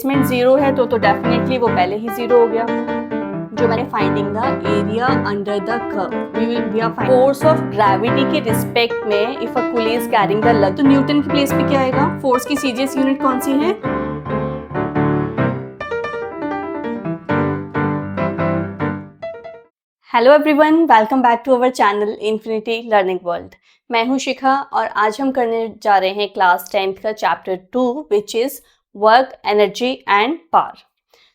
Displacement zero है तो definitely वो पहले ही जीरो हो गया। जो मैंने finding the area under the curve, we are force of gravity के रिस्पेक्ट में if a pulley is carrying the lug, तो न्यूटन की प्लेस पे क्या आएगा? फोर्स की सीजीएस यूनिट कौन सी है? Hello everyone, welcome back to our channel Infinity Learning World. मैं हूं शिखा और आज हम करने जा रहे हैं क्लास 10th का chapter 2 which is work, energy and power.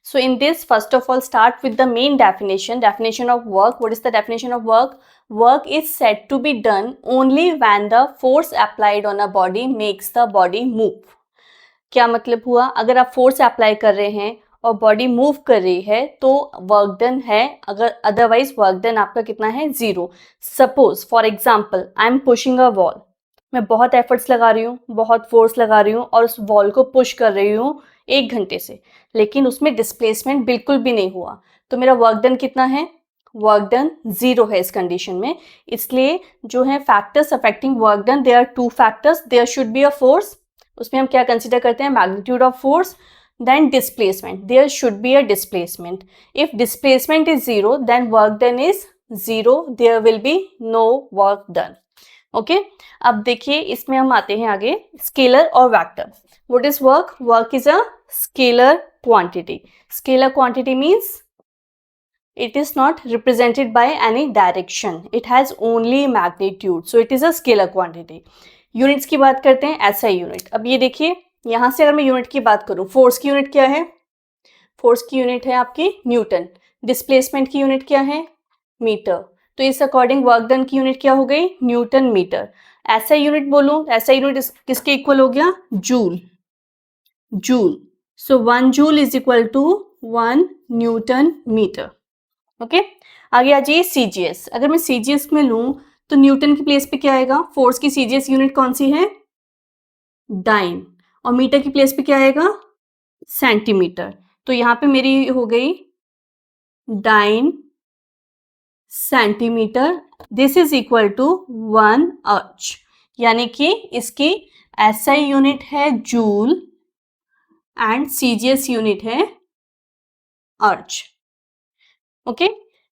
So in this, first of all, start with the main definition. Definition of work. What is the definition of work? Work is said to be done only when the force applied on a body makes the body move. क्या मतलब हुआ? अगर आप force apply कर रहे हैं और body move कर रही है तो वर्क डन है, अगर अदरवाइज वर्क डन आपका कितना है? Zero. Suppose for example I am pushing a wall, मैं बहुत एफर्ट्स लगा रही हूँ, बहुत फोर्स लगा रही हूँ और उस वॉल को पुश कर रही हूँ 1 घंटे से, लेकिन उसमें डिस्प्लेसमेंट बिल्कुल भी नहीं हुआ, तो मेरा वर्क डन कितना है? वर्क डन जीरो है इस कंडीशन में। इसलिए जो है factors affecting work done, there are 2 factors, there should be a force, उसमें हम क्या कंसिडर करते हैं? Magnitude of force, then displacement, there should be a displacement. If displacement is zero then work done is zero, there will be no work done. Okay, अब देखिए इसमें हम आते हैं आगे, स्केलर और vector. What is work? Work is a scalar quantity. Scalar quantity means it is not represented by any direction, it has only magnitude, so it is a scalar quantity. Units की बात करते हैं, SI unit. अब ये देखिए यहां से अगर मैं यूनिट की बात करूं, फोर्स की यूनिट क्या है? फोर्स की यूनिट है आपकी न्यूटन। डिस्प्लेसमेंट की यूनिट क्या है? मीटर। तो इस अकॉर्डिंग वर्क डन की यूनिट क्या हो गई? Newton metre. एसआई यूनिट बोलूं, एसआई यूनिट किसके इक्वल हो गया? Joule. Joule. So 1 joule is equal to 1 newton metre. Okay, आगे आ जाइए सीजीएस। अगर मैं सीजीएस में लूं तो न्यूटन की प्लेस पे क्या आएगा? फोर्स की सीजीएस यूनिट कौन सी है? डाइन। और मीटर की प्लेस पे क्या आएगा? सेंटीमीटर। तो यहां पे मेरी हो गई dyne centimetre, this is equal to 1 erg, यानी कि इसकी एसआई यूनिट है जूल एंड सीजीएस यूनिट है erg. Okay,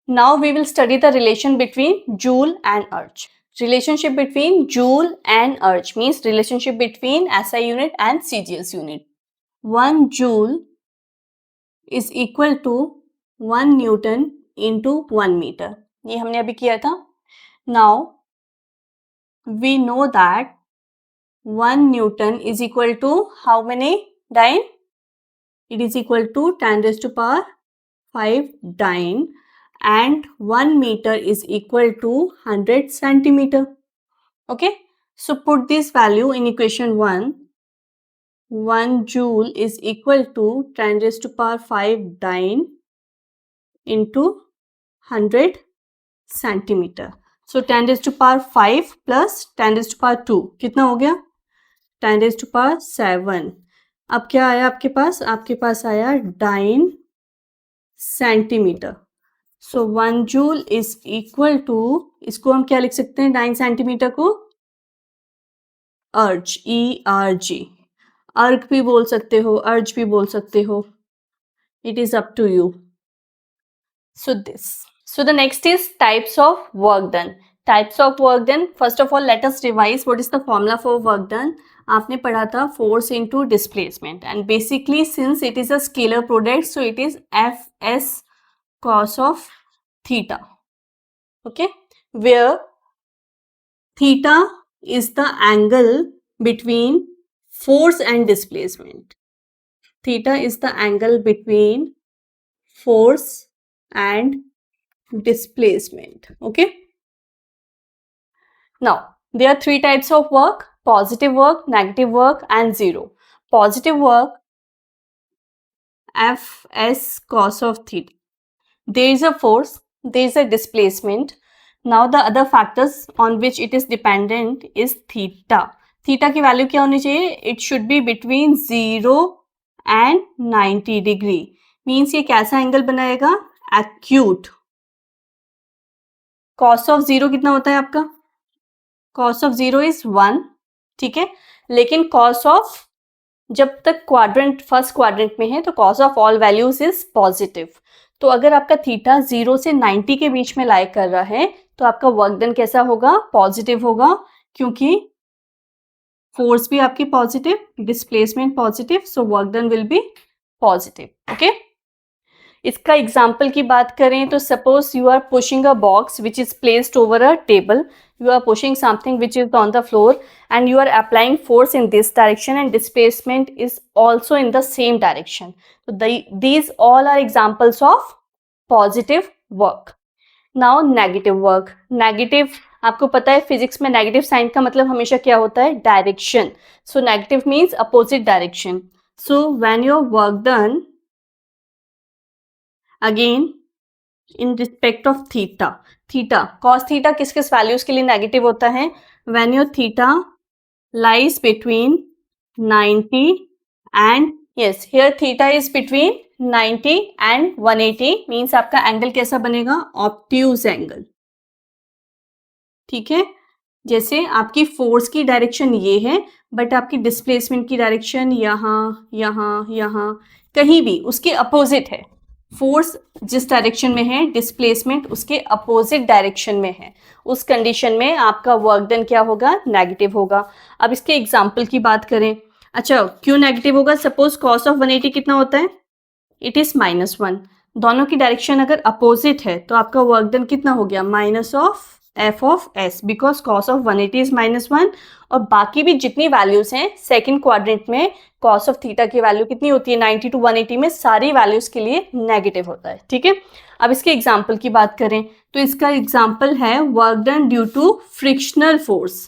now we will study the relation between joule and arch. Relationship between joule and arch means relationship between SI unit and CGS unit. 1 joule is equal to 1 Newton into 1 meter. ये हमने अभी किया था. Now we know that 1 Newton is equal to how many dyne? It is equal to 10 raised to power 5 dyne. And 1 meter is equal to 100 centimeter. Okay, so put this value in equation 1. 1 joule is equal to 10 raised to power 5 dyne into 100 centimeter. So 10 raised to power 5 plus 10 raised to power 2 कितना हो गया? 10 raised to power 7. अब क्या आया आपके पास? आपके पास आया dyne centimetre. So 1 joule is equal to, इसको हम क्या लिख सकते हैं 9 सेंटीमीटर को? अर्ज, ERG। अर्ग भी बोल सकते हो, अर्ज भी बोल सकते हो, it is up to you. So this, so the next is types of work done. Types of work done, first of all let us revise what is the formula for work done. आपने पढ़ा था force into displacement and basically since it is a scalar product so it is FS cos of theta. Okay, where theta is the angle between force and displacement. Theta is the angle between force and displacement. Okay, now there are 3 types of work: positive work, negative work and zero. Positive work, FS cos of theta, there is a force, there is a displacement. Now the other factors on which it is dependent is theta. Theta की value क्या होनी चाहिए? It should be between 0 and 90 degree. Means ये कैसा angle बनाएगा? Acute. Cos of 0 कितना होता है आपका? कॉस ऑफ 0 इज 1, ठीक है, लेकिन कॉस ऑफ जब तक क्वाड्रेंट फर्स्ट क्वाड्रेंट में है तो cos of all values is positive. तो अगर आपका थीटा 0 से 90 के बीच में लाई कर रहा है तो आपका वर्क डन कैसा होगा, पॉजिटिव होगा, क्योंकि फोर्स भी आपकी positive, displacement positive, so work done will be positive. Okay, इसका एग्जाम्पल की बात करें तो suppose you are pushing a box which is placed over a table, you are pushing something which is on the floor and you are applying force in this direction and displacement is also in the same direction. So these all are examples of positive work. Now negative work. Negative, आपको पता है physics में negative sign का मतलब हमेशा क्या होता है, direction. So negative means opposite direction. So when your work done again in respect of theta, theta cos theta किस किस वैल्यूज के लिए नेगेटिव होता है, when your theta lies between 90 and yes here theta is between 90 and 180 means आपका angle कैसा बनेगा, obtuse angle. ठीक है, जैसे आपकी फोर्स की डायरेक्शन ये है बट आपकी डिस्प्लेसमेंट की डायरेक्शन यहाँ यहाँ यहाँ कहीं भी उसके अपोजिट है. फोर्स जिस डायरेक्शन में है, डिस्प्लेसमेंट उसके अपोजिट डायरेक्शन में है, उस कंडीशन में आपका वर्क डन क्या होगा, नेगेटिव होगा. अब इसके एग्जांपल की बात करें. अच्छा, क्यों नेगेटिव होगा, सपोज कॉस ऑफ 180 कितना होता है, इट इज -1. दोनों की डायरेक्शन अगर अपोजिट है तो आपका वर्क डन कितना हो गया, minus of F of S, because cos of 180 is -1. और बाकी भी जितनी वैल्यूज हैं सेकंड क्वाड्रेंट में कॉस ऑफ थीटा की वैल्यू कितनी होती है, 90 to 180 में सारी वैल्यूज के लिए नेगेटिव होता है. ठीक है, अब इसके एग्जाम्पल की बात करें तो इसका एग्जाम्पल है work done due to frictional force.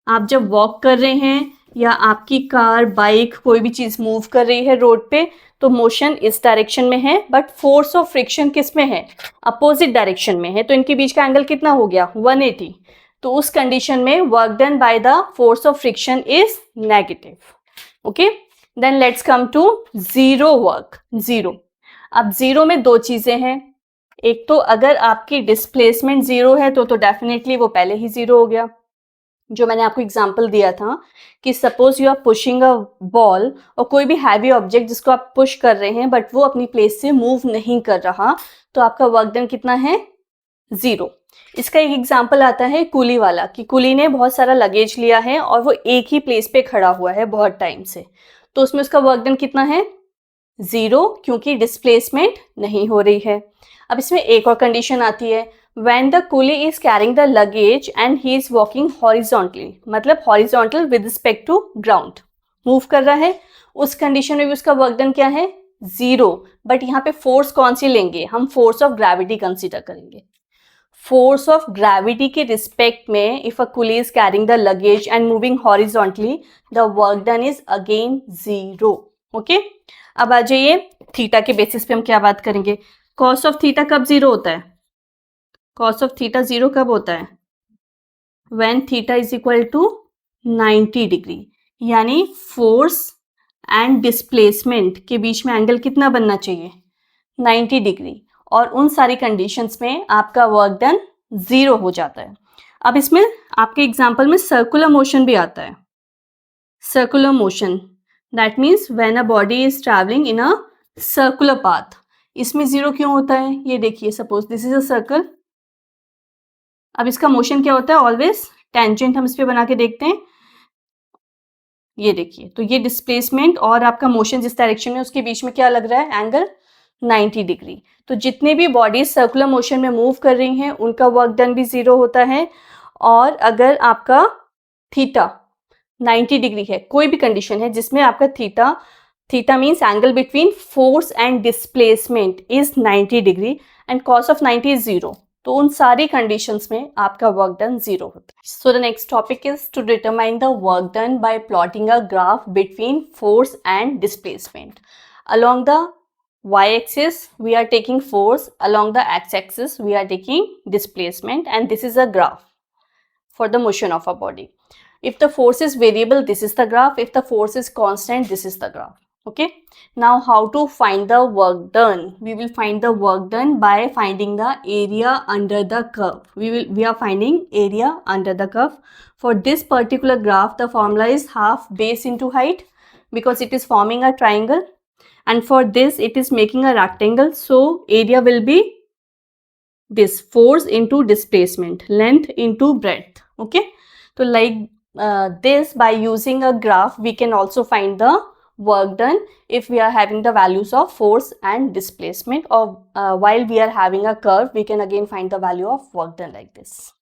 आप जब वॉक कर रहे हैं या आपकी कार, बाइक, कोई भी चीज मूव कर रही है रोड पे तो मोशन इस डायरेक्शन में है बट फोर्स ऑफ फ्रिक्शन किस में है, अपोजिट डायरेक्शन में है. तो इनके बीच का एंगल कितना हो गया, 180. तो उस कंडीशन में work done by the force of friction is negative. Okay, then let's come to zero work. Zero, अब जीरो में दो चीजें हैं. एक तो अगर आपकी डिस्प्लेसमेंट जीरो है तो डेफिनेटली वो पहले ही जीरो हो गया, जो मैंने आपको एग्जांपल दिया था कि suppose you are pushing a ball और कोई भी हैवी ऑब्जेक्ट जिसको आप पुश कर रहे हैं बट वो अपनी प्लेस से मूव नहीं कर रहा तो आपका वर्क डन कितना है, जीरो. इसका एक एग्जांपल आता है कुली वाला, कि कुली ने बहुत सारा लगेज लिया है और वो एक ही प्लेस पे खड़ा हुआ है बहुत टाइम से, तो उसमें उसका वर्क डन कितना है, जीरो, क्योंकि डिस्प्लेसमेंट नहीं हो रही है. अब इसमें एक और कंडीशन आती है, when the coolie is carrying the luggage and he is walking horizontally, मतलब horizontal with respect to ground, move कर रहा है, उस कंडीशन में भी उसका वर्क डन क्या है, जीरो. बट यहाँ पे फोर्स कौन सी लेंगे, हम फोर्स ऑफ ग्रेविटी कंसीडर करेंगे. फोर्स ऑफ ग्रेविटी के रिस्पेक्ट में if a coolie is carrying the luggage and moving horizontally the work done is again zero. Okay, अब आ जाइए थीटा के बेसिस पे हम क्या बात करेंगे. कॉस ऑफ थीटा कब जीरो होता है, कॉस ऑफ थीटा जीरो कब होता है, when theta is equal to 90 degree, यानी फोर्स एंड डिस्प्लेसमेंट के बीच में एंगल कितना बनना चाहिए, 90 डिग्री. और उन सारी कंडीशंस में आपका वर्क डन जीरो हो जाता है. अब इसमें आपके एग्जांपल में सर्कुलर मोशन भी आता है. Circular motion that means when a body is travelling in a circular path. इसमें जीरो क्यों होता है, ये देखिए, suppose this is a circle. अब इसका मोशन क्या होता है, ऑलवेज टेंजेंट. हम इस पे बना के देखते हैं, ये देखिए, तो ये डिस्प्लेसमेंट और आपका मोशन जिस डायरेक्शन में उसके बीच में क्या लग रहा है, एंगल 90 डिग्री. तो जितने भी बॉडीज सर्कुलर मोशन में मूव कर रही हैं उनका वर्क डन भी जीरो होता है. और अगर आपका थीटा 90 डिग्री है, कोई भी कंडीशन है जिसमें आपका theta means angle between force and displacement is 90 degree and cos of 90 is zero, तो उन सारी कंडीशंस में आपका वर्क डन जीरो होता है. So the next topic is to determine the work done by plotting a graph between force and displacement. Along the y-axis we are taking force, along the x-axis we are taking displacement, and this is a graph for the motion of a body. If the force is variable, this is the graph. If the force is constant, this is the graph. Okay, now how to find the work done? We will find the work done by finding the area under the curve. We are finding area under the curve. For this particular graph, the formula is half base into height. because it is forming a triangle, and for this it is making a rectangle. So area will be this force into displacement, length into breadth. Okay, so like this, by using a graph we can also find the work done if we are having the values of force and displacement, or while we are having a curve we can again find the value of work done like this.